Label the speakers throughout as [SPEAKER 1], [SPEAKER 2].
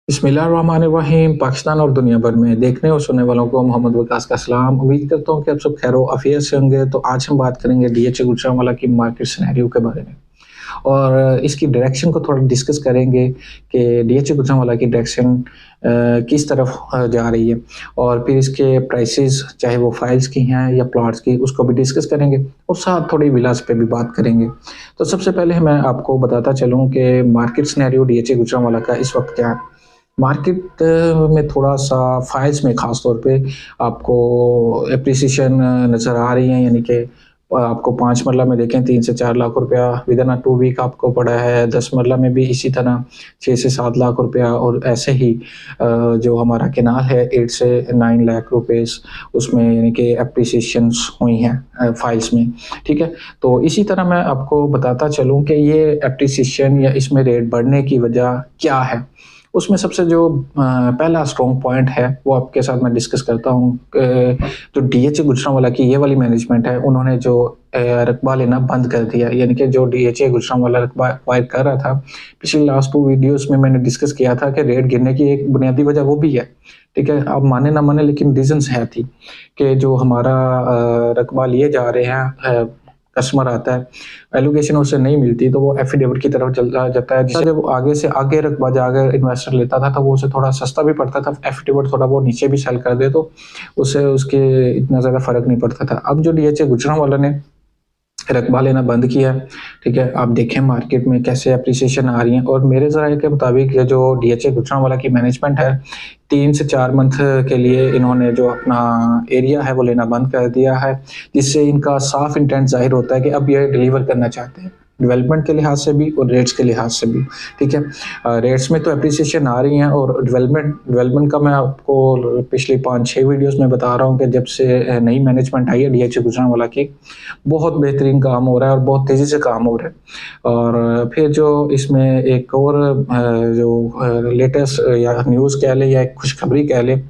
[SPEAKER 1] बिस्मिल्लाहिर्रहमानिर्रहीम। पाकिस्तान और दुनिया भर में देखने और सुनने वालों को मोहम्मद वकास का सलाम। उम्मीद करता हूँ कि आप सब खैर-ओ-आफ़ियत से होंगे। तो आज हम बात करेंगे डीएचए गुजरांवाला की मार्केट सिनेरियो के बारे में और इसकी डायरेक्शन को थोड़ा डिस्कस करेंगे कि डीएचए गुजरांवाला की डायरेक्शन किस तरफ जा रही है और फिर इसके प्राइसेस चाहे वो फाइल्स की हैं या प्लॉट्स की, उसको भी डिस्कस करेंगे और साथ थोड़ी विलास पे भी बात करेंगे। तो सबसे पहले मैं आपको बताता चलूँ कि मार्केट सिनेरियो डीएचए गुजरांवाला का इस वक्त क्या है। मार्केट में थोड़ा-सा फाइल्स में ख़ास तौर पे आपको एप्रिसिएशन नज़र आ रही है, यानी कि आपको 5 मरला में देखें 3 से 4 लाख रुपया विदिन 2 वीक आपको पड़ा है। 10 मरला में भी इसी तरह 6 से 7 लाख रुपया और ऐसे ही जो हमारा केनाल है 8 से 9 लाख रुपीज़ उसमें यानी कि एप्रिसिएशंस हुई हैं फाइल्स में, ठीक है? तो इसी तरह मैं आपको बताता चलूँ कि ये एप्रिसिएशन या इसमें रेट बढ़ने की वजह क्या है? उसमें सबसे जो पहला स्ट्रॉन्ग पॉइंट है वो आपके साथ मैं डिस्कस करता हूँ। जो डीएचए गुजरांवाला की ये वाली मैनेजमेंट है, उन्होंने जो रकबा लेना बंद कर दिया, यानी कि जो डीएचए गुजरांवाला रकबा एक्वायर कर रहा था। पिछली लास्ट 2 वीडियोस में मैंने डिस्कस किया था कि रेट गिरने की एक बुनियादी वजह वो भी है, ठीक है? आप माने ना माने लेकिन रीजंस है थी कि जो हमारा रकबा लिए जा रहे हैं, कस्टमर आता है, एलोकेशन उसे नहीं मिलती तो वो एफिडेविट की तरफ चला जाता है। जिससे जब आगे से आगे रकबा जाकर इन्वेस्टर लेता था तो वो उसे थोड़ा सस्ता भी पड़ता था, एफिडेविट थोड़ा वो नीचे भी सेल कर दे तो उससे उसके इतना ज़्यादा फ़र्क नहीं पड़ता था। अब जो डीएचए गुजरांवाला ने रकबा लेना बंद किया है, ठीक है? आप देखें मार्केट में कैसे एप्रिसिएशन आ रही है और मेरे ज़राए के मुताबिक ये जो डीएचए गुजरांवाला की मैनेजमेंट है, 3 से 4 मंथ के लिए इन्होंने जो अपना एरिया है वो लेना बंद कर दिया है, जिससे इनका साफ इंटेंट ज़ाहिर होता है कि अब ये डिलीवर करना चाहते हैं, डेवलपमेंट के लिहाज से भी और रेट्स के लिहाज से भी, ठीक है? रेट्स में तो एप्रिसिएशन आ रही हैं और डेवलपमेंट का मैं आपको पिछली 5-6 वीडियोस में बता रहा हूँ कि जब से नई मैनेजमेंट आई है डीएचए गुजरांवाला की, बहुत बेहतरीन काम हो रहा है और बहुत तेज़ी से काम हो रहा है। और फिर जो इसमें एक और जो लेटेस्ट या न्यूज़ कह लें या एक खुशखबरी कह लें,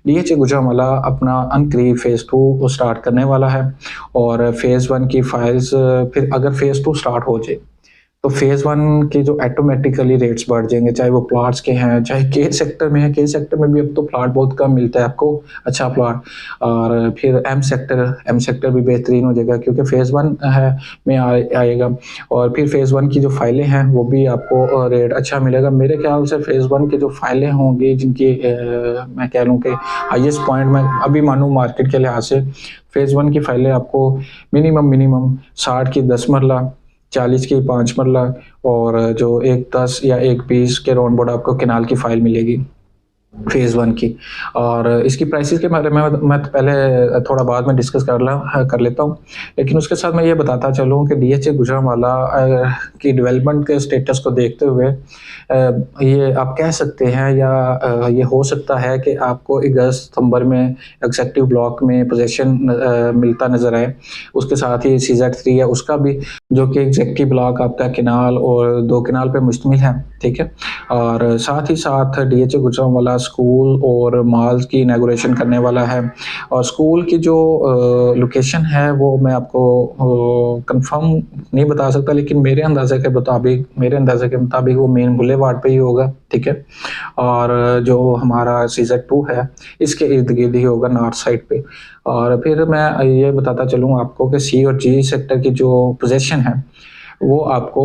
[SPEAKER 1] डीएचए गुजरांवाला अपना अनकरीब फ़ेज़ 2 को स्टार्ट करने वाला है और फ़ेज़ 1 की फाइल्स फिर अगर फ़ेज़ 2 स्टार्ट हो जाए तो फ़ेज़ 1 के जो ऑटोमेटिकली रेट्स बढ़ जाएँगे, चाहे वो प्लॉट्स के हैं, चाहे के सेक्टर में है। के सेक्टर में भी अब तो प्लॉट बहुत कम मिलता है आपको, अच्छा प्लॉट। और फिर एम सेक्टर भी बेहतरीन हो जाएगा क्योंकि फ़ेज़ 1 है में आएगा और फिर फ़ेज़ 1 की जो फाइलें हैं वो भी आपको रेट अच्छा मिलेगा। मेरे ख़्याल से फ़ेज़ 1 की जो फाइलें होंगी जिनकी मैं कह लूँ कि हाईएस्ट पॉइंट मैं अभी मानूँ मार्केट के लिहाज से, फ़ेज़ 1 की फाइलें आपको मिनिमम 60 की 10 मरला, 40 की 5 मरला और जो एक 10 या एक 20 के राउंड अबाउट आपको केनाल की फाइल मिलेगी फ़ेज़ 1 की। और इसकी प्राइसेज़ के बारे में मैं तो पहले थोड़ा बाद में डिस्कस कर लेता हूँ। लेकिन उसके साथ मैं ये बताता चलूँ कि डीएचए गुजरांवाला की डेवलपमेंट के स्टेटस को देखते हुए ये आप कह सकते हैं या ये हो सकता है कि आपको अगस्त सितंबर में एग्ज़ेक्टिव ब्लॉक में पोज़ीशन मिलता नज़र आए। उसके साथ ही सीज़ेड-3 है उसका भी, जो कि एग्ज़ेक्टिव ब्लॉक आपका केनाल और 2 केनाल पे मुश्तमिल है, ठीक है? और साथ ही साथ डीएचए गुजरांवाला स्कूल और मॉल्स की इनॉग्रेशन करने वाला है और स्कूल की जो लोकेशन है वो मैं आपको कंफर्म नहीं बता सकता, लेकिन मेरे अंदाज़े के मुताबिक वो मेन बुलेवार्ड पे ही होगा, ठीक है? और जो हमारा सीज़ेड-2 है इसके इर्द-गिर्द ही होगा नॉर्थ साइड पे। और फिर मैं ये बताता चलूँ आपको कि सी और जी सेक्टर की जो पोज़ीशन है वो आपको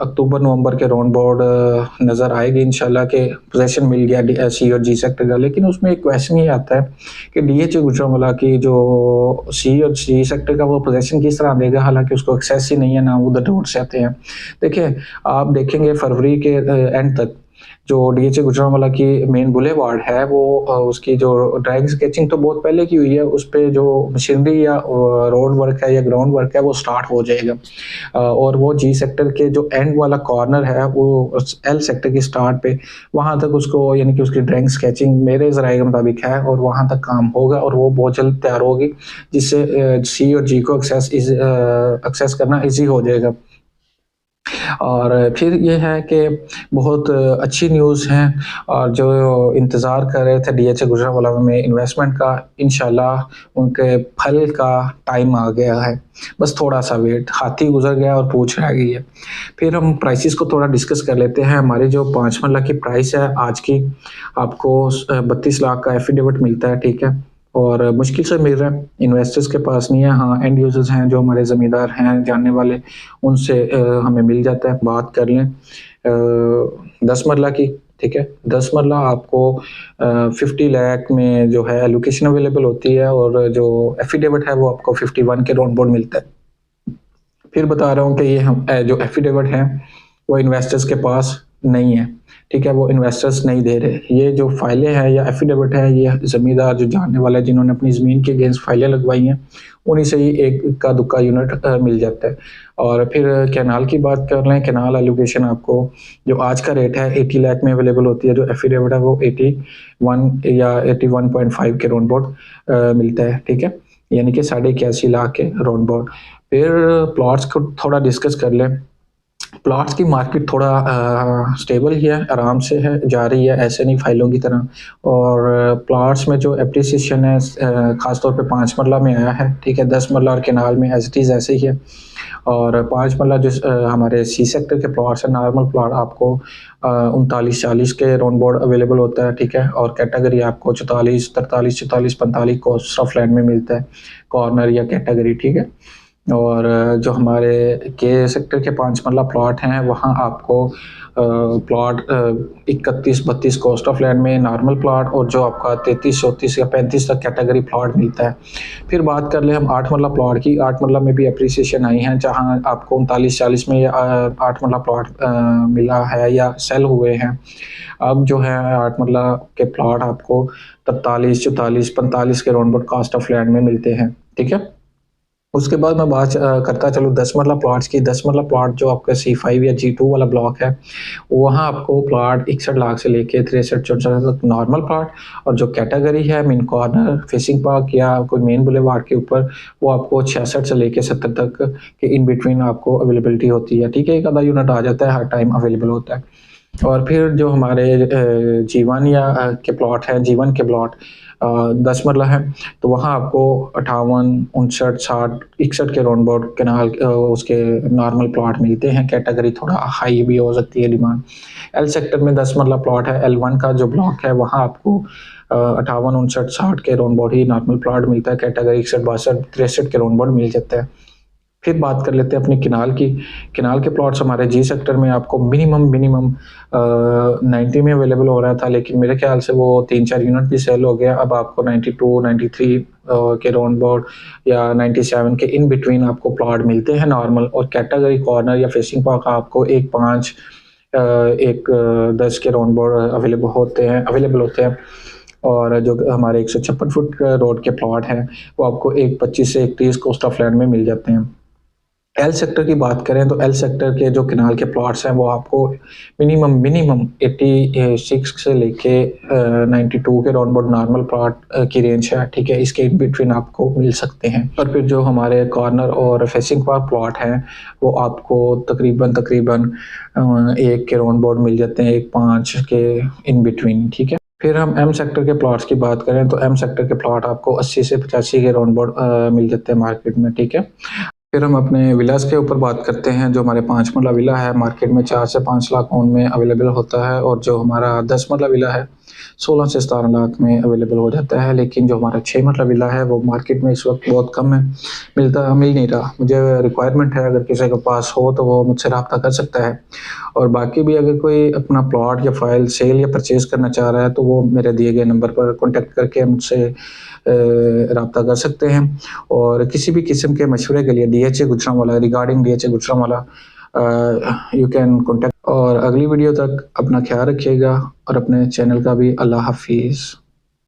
[SPEAKER 1] अक्टूबर-नवंबर के राउंड अबाउट नज़र आएगी इंशाल्लाह कि पोज़ीशन मिल गया सी और जी सेक्टर का। लेकिन उसमें एक क्वेश्चन ये आता है कि डीएचए गुजरांवाला की जो सी और जी सेक्टर का वो पोज़ीशन किस तरह देगा, हालाँकि उसको एक्सेस ही नहीं है, ना उधर रोड से आते हैं। देखिए, आप देखेंगे फरवरी के एंड तक जो डीएचए गुजरांवाला की मेन बुलेवार्ड है वो उसकी जो ड्राइंग स्केचिंग तो बहुत पहले की हुई है, उस पे जो मशीनरी या रोड वर्क है या ग्राउंड वर्क है वो स्टार्ट हो जाएगा। और वो जी सेक्टर के जो एंड वाला कॉर्नर है वो एल सेक्टर की स्टार्ट पे वहाँ तक उसको यानी कि उसकी ड्राइंग स्केचिंग मेरे ज़राए के मुताबिक है और वहाँ तक काम होगा और वो बहुत जल्द तैयार होगी, जिससे सी और जी को एक्सेस करना ईज़ी हो जाएगा। और फिर ये है कि बहुत अच्छी न्यूज़ है और जो इंतज़ार कर रहे थे डीएचए गुजरांवाला में इन्वेस्टमेंट का, इंशाल्लाह उनके फल का टाइम आ गया है। बस थोड़ा-सा वेट, हाथी गुज़र गया और पूँछ रह गई है। फिर हम प्राइसेज़ को थोड़ा डिस्कस कर लेते हैं। हमारी जो 5 मरला की प्राइस है आज की, आपको 32 लाख का एफिडेविट मिलता है, ठीक है? और मुश्किल से मिल रहा है, इन्वेस्टर्स के पास नहीं है। हाँ, एंड यूज़र्स हैं जो हमारे ज़मींदार हैं, जानने वाले, उनसे हमें मिल जाता है। बात कर लें 10 मरला की, ठीक है? 10 मरला आपको 50 लाख में जो है एलोकेशन अवेलेबल होती है और जो एफिडेविट है वो आपको 51 के राउंड अबाउट मिलता है। फिर बता रहा हूँ कि ये हम जो एफिडेविट है वो इन्वेस्टर्स के पास नहीं है, ठीक है? वो इन्वेस्टर्स नहीं दे रहे। ये जो फाइलें हैं या एफिडेविट है, ये ज़मींदार जो जानने वाले हैं जिन्होंने अपनी ज़मीन के अगेंस्ट फाइलें लगवाई हैं, उन्हीं से ही एक इक्का-दुक्का यूनिट मिल जाता है। और फिर कैनाल की बात कर लें, कैनाल एलोकेशन आपको जो आज का रेट है 80 लाख में अवेलेबल होती है। जो एफिडेविट है वो 81 या 81.5 के राउंड अबाउट मिलता है, ठीक है? यानी कि 81.5 लाख के राउंड अबाउट। फिर प्लॉट्स को थोड़ा डिस्कस कर लें। प्लॉट्स की मार्केट थोड़ा स्टेबल ही है, आराम से है, जा रही है, ऐसे नहीं फाइलों की तरह। और प्लॉट्स में जो एप्रिसिएशन है ख़ास तौर पे 5 मरला में आया है, ठीक है? 10 मरला और कैनाल में एज़ इट इज़ ऐसे ही है। और 5 मरला जो हमारे सी सेक्टर के प्लॉट्स हैं, नॉर्मल प्लॉट आपको 39-40 के राउंड अबाउट अवेलेबल होता है, ठीक है? और कैटेगरी आपको 44, 43, 44, 45 कोस्ट ऑफ लैंड में मिलता है, कॉर्नर या कैटेगरी, ठीक है? और जो हमारे के सेक्टर के 5 मरला प्लॉट हैं, वहाँ आपको प्लॉट 31-32 कोस्ट ऑफ लैंड में नॉर्मल प्लॉट और जो आपका 33, 34 या 35 तक कैटेगरी प्लॉट मिलता है। फिर बात कर लें हम 8 मरला प्लॉट की। 8 मरला में भी एप्रिसिएशन आई है, जहाँ आपको 39-40 में 8 मरला प्लॉट मिला है या सेल हुए हैं। अब जो है 8 मरला के प्लॉट आपको 43, 44, 45 के round about cost of land में मिलते हैं, ठीक है? उसके बाद मैं बात करता चलूँ 10 मरला प्लॉट्स की। 10 मरला प्लॉट जो आपका C5 या G2 वाला ब्लॉक है, वहाँ आपको प्लॉट 61 लाख से लेके 63-64 तक नॉर्मल प्लॉट, और जो कैटेगरी है मेन कॉर्नर, फेसिंग पार्क या कोई मेन बुलेवार्ड के ऊपर, वो आपको 66 से लेके 70 तक के इन बिटवीन आपको अवेलेबिलिटी होती है, ठीक है? एक आधा यूनिट आ जाता है, हर टाइम अवेलेबल होता है। और फिर जो हमारे G1 या के प्लॉट हैं, G1 के प्लॉट 10 मरला है, तो वहाँ आपको 58, 59, 60, 61 के राउंड अबाउट कैनाल उसके नॉर्मल प्लॉट मिलते हैं। कैटेगरी थोड़ा हाई भी हो सकती है डिमांड। एल सेक्टर में 10 मरला प्लॉट है, L1 का जो ब्लॉक है, वहाँ आपको 58, 59, 60 के round about he normal plot मिलता है। कैटेगरी 61, 62, 63 के राउंड अबाउट मिल जाता है। फिर बात कर लेते हैं अपनी किनाल की। किनाल के प्लॉट्स हमारे जी सेक्टर में आपको मिनिमम 90 में अवेलेबल हो रहा था, लेकिन मेरे ख्याल से वो 3-4 यूनिट भी सेल हो गया। अब आपको 92, 93 के राउंड अबाउट या 97 के इन बिटवीन आपको प्लॉट मिलते हैं नॉर्मल, और कैटेगरी कॉर्नर या फेसिंग पार्क आपको 1-5 10 के राउंड अबाउट अवेलेबल होते हैं। और जो हमारे 156 फुट रोड के प्लॉट हैं, वो आपको 1-25 से 31 कोस्ट ऑफ लैंड में मिल जाते हैं। एल सेक्टर की बात करें तो एल सेक्टर के जो किनाल के प्लॉट्स हैं, वो आपको मिनिमम 86 से लेके 92 के राउंड अबाउट नॉर्मल प्लॉट की रेंज है, ठीक है? इसके इन बिटवीन आपको मिल सकते हैं। और फिर जो हमारे कॉर्नर और फेसिंग पार्क प्लॉट हैं, वो आपको तकरीबन 1 के राउंड अबाउट मिल जाते हैं, 1-5 के इन बिटवीन, ठीक है? फिर हम एम सेक्टर के प्लॉट्स की बात करें तो एम सेक्टर के प्लॉट आपको 80 से 85 के राउंड अबाउट मिल जाते हैं मार्केट में, ठीक है? फिर हम अपने विलास के ऊपर बात करते हैं। जो हमारे 5 मरला विला है, मार्केट में 4 से 5 लाख ओन में अवेलेबल होता है, और जो हमारा 10 मरला विला है 16 से 17 लाख में अवेलेबल हो जाता है। लेकिन जो हमारा 6 मरला विला है, वो मार्केट में इस वक्त बहुत कम है, मिल नहीं रहा। मुझे रिक्वायरमेंट है, अगर किसी के पास हो तो वो मुझसे रब्ता कर सकता है। और बाकी भी अगर कोई अपना प्लॉट या फाइल सेल या परचेज़ करना चाह रहा है, तो वो मेरे दिए गए नंबर पर कॉन्टैक्ट करके मुझसे रब्ता कर सकते हैं। और किसी भी किस्म के मशवरे के लिए DHA Gujranwala, regarding DHA Gujranwala, you can contact. और अगली वीडियो तक अपना ख्याल रखिएगा और अपने चैनल का भी। अल्लाह हाफिज़।